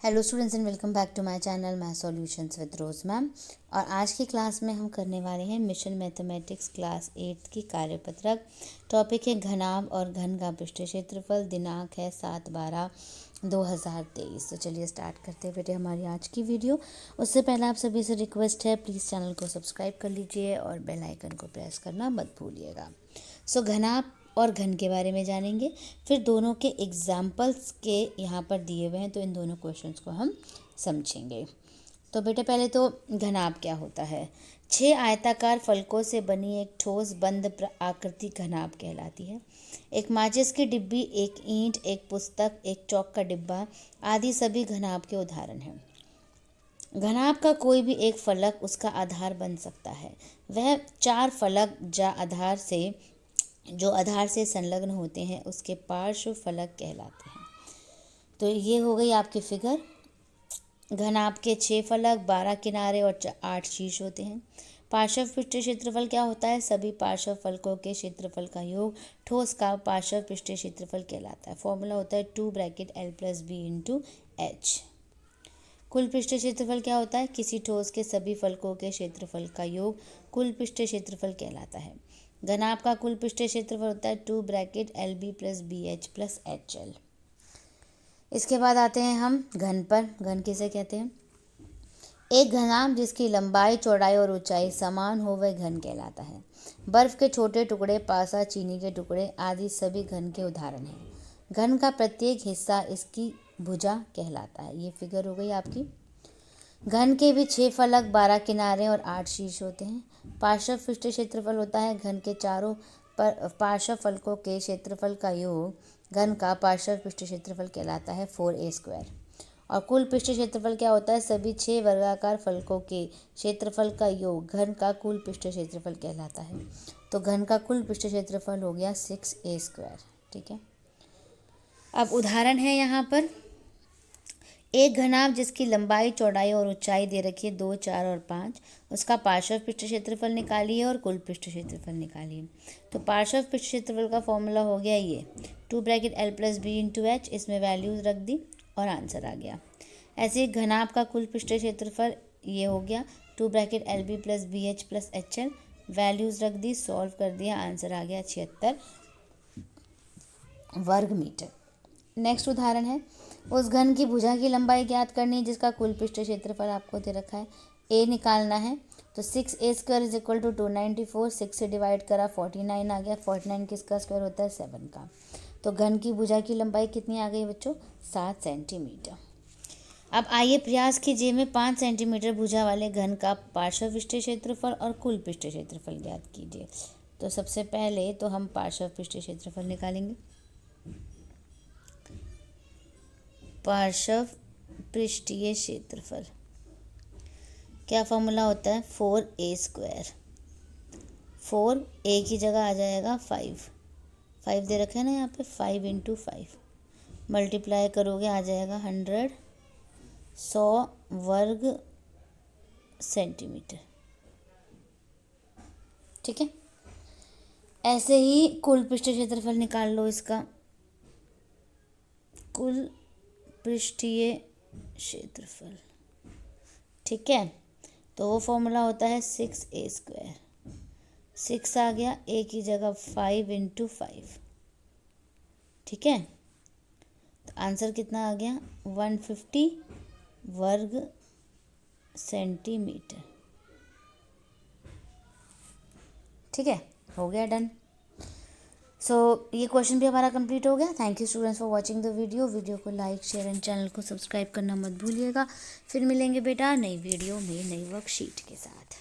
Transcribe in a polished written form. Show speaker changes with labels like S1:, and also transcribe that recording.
S1: Hello students and welcome back to my channel math solutions with Rose ma'am. और आज की class में हम करने वाले हैं मिशन मैथमेटिक्स क्लास 8 की कार्यपत्रक। टॉपिक है घनाभ और घन का पृष्ठीय क्षेत्रफल। दिनांक है 7/12/2023। तो चलिए स्टार्ट करते हैं बेटे हमारी आज की वीडियो। उससे पहले आप सभी से रिक्वेस्ट है, प्लीज़ चैनल को सब्सक्राइब कर लीजिए और बेल आइकन को प्रेस करना मत भूलिएगा। सो घनाभ और घन के बारे में जानेंगे, फिर दोनों के एग्जाम्पल्स के यहाँ पर दिए हुए हैं तो इन दोनों क्वेश्चंस को हम समझेंगे। तो बेटे पहले तो घनाभ क्या होता है। 6 आयताकार फलकों से बनी एक ठोस बंद आकृति घनाभ कहलाती है। एक माचिस की डिब्बी, एक ईंट, एक पुस्तक, एक चौक का डिब्बा आदि सभी घनाभ के उदाहरण हैं। घनाभ का कोई भी एक फलक उसका आधार बन सकता है। वह 4 फलक जो आधार से संलग्न होते हैं उसके पार्श्व फलक कहलाते हैं। तो ये हो गई आपकी फिगर। घनाभ के 6 फलक, 12 किनारे और 8 शीर्ष होते हैं। पार्श्व पृष्ठीय क्षेत्रफल क्या होता है? सभी पार्श्व फलकों के क्षेत्रफल का योग ठोस का पार्श्व पृष्ठीय क्षेत्रफल कहलाता है। फॉर्मूला होता है 2(L+B)H। कुल पृष्ठीय क्षेत्रफल क्या होता है? किसी ठोस के सभी फलकों के क्षेत्रफल का योग कुल पृष्ठीय क्षेत्रफल कहलाता है। घनाभ का कुल पृष्ठीय क्षेत्रफल होता है 2(Lb+BH+HL। इसके बाद आते हैं हम घन पर। घन किसे कहते हैं? एक घनाभ जिसकी लंबाई, चौड़ाई और ऊंचाई समान हो वह घन कहलाता है। बर्फ के छोटे टुकड़े, पासा, चीनी के टुकड़े आदि सभी घन के उदाहरण हैं। घन का प्रत्येक हिस्सा इसकी भुजा कहलाता है। ये फिगर हो गई आपकी। घन के भी 6 फलक, 12 किनारे और 8 शीर्ष होते हैं। पार्श्व पृष्ठीय क्षेत्रफल होता है घन के चारों पार्श्व फलकों के क्षेत्रफल का योग घन का पार्श्व पृष्ठीय क्षेत्रफल कहलाता है 4a²। और कुल पृष्ठीय क्षेत्रफल क्या होता है? सभी 6 वर्गाकार फलकों के क्षेत्रफल का योग घन का कुल पृष्ठीय क्षेत्रफल कहलाता है। तो घन का कुल पृष्ठीय क्षेत्रफल हो गया 6a²। ठीक है। अब उदाहरण है यहाँ पर। एक घनाभ जिसकी लंबाई, चौड़ाई और ऊंचाई दे रखी है 2, 4 और 5, उसका पार्श्व पृष्ठीय क्षेत्रफल निकालिए और कुल पृष्ठीय क्षेत्रफल निकालिए। तो पार्श्व पृष्ठीय क्षेत्रफल का फॉर्मूला हो गया ये 2(L+B)H। इसमें वैल्यूज रख दी और आंसर आ गया। ऐसे ही घनाभ का कुल पृष्ठीय क्षेत्रफल ये हो गया 2(Lb+BH+HL। वैल्यूज रख दी, सॉल्व कर दिया, आंसर आ गया 76 वर्ग मीटर। नेक्स्ट उदाहरण है। उस घन की भुजा की लंबाई ज्ञात करनी है जिसका कुल पृष्ठीय क्षेत्रफल आपको दे रखा है। ए निकालना है तो 6a² = 294। 6 से डिवाइड करा 49 आ गया। 49 किसका स्क्वायर होता है? 7 का। तो घन की भुजा की लंबाई कितनी आ गई बच्चों? 7 सेंटीमीटर। अब आइए प्रयास कीजिए में 5 सेंटीमीटर भुजा वाले घन का पार्श्व पृष्ठीय क्षेत्रफल और कुल पृष्ठीय क्षेत्रफल ज्ञात कीजिए। तो सबसे पहले तो हम पार्श्व पृष्ठीय क्षेत्रफल निकालेंगे। पार्श्व पृष्ठीय क्षेत्रफल क्या फॉर्मूला होता है? 4a²। 4 a की जगह आ जाएगा 5 दे रखे हैं ना यहाँ पे। 5 × 5 मल्टीप्लाई करोगे आ जाएगा 100 वर्ग सेंटीमीटर। ठीक है। ऐसे ही कुल पृष्ठीय क्षेत्रफल निकाल लो इसका। कुल पृष्ठीय क्षेत्रफल, ठीक है। तो वो फॉर्मूला होता है 6a²। 6 आ गया, a की जगह 5 × 5। ठीक है। तो आंसर कितना आ गया? 150 वर्ग सेंटीमीटर। ठीक है, हो गया डन। सो ये क्वेश्चन भी हमारा कंप्लीट हो गया। Thank you students for watching the video को लाइक, शेयर एंड चैनल को सब्सक्राइब करना मत भूलिएगा। फिर मिलेंगे बेटा नई वीडियो में नई वर्कशीट के साथ।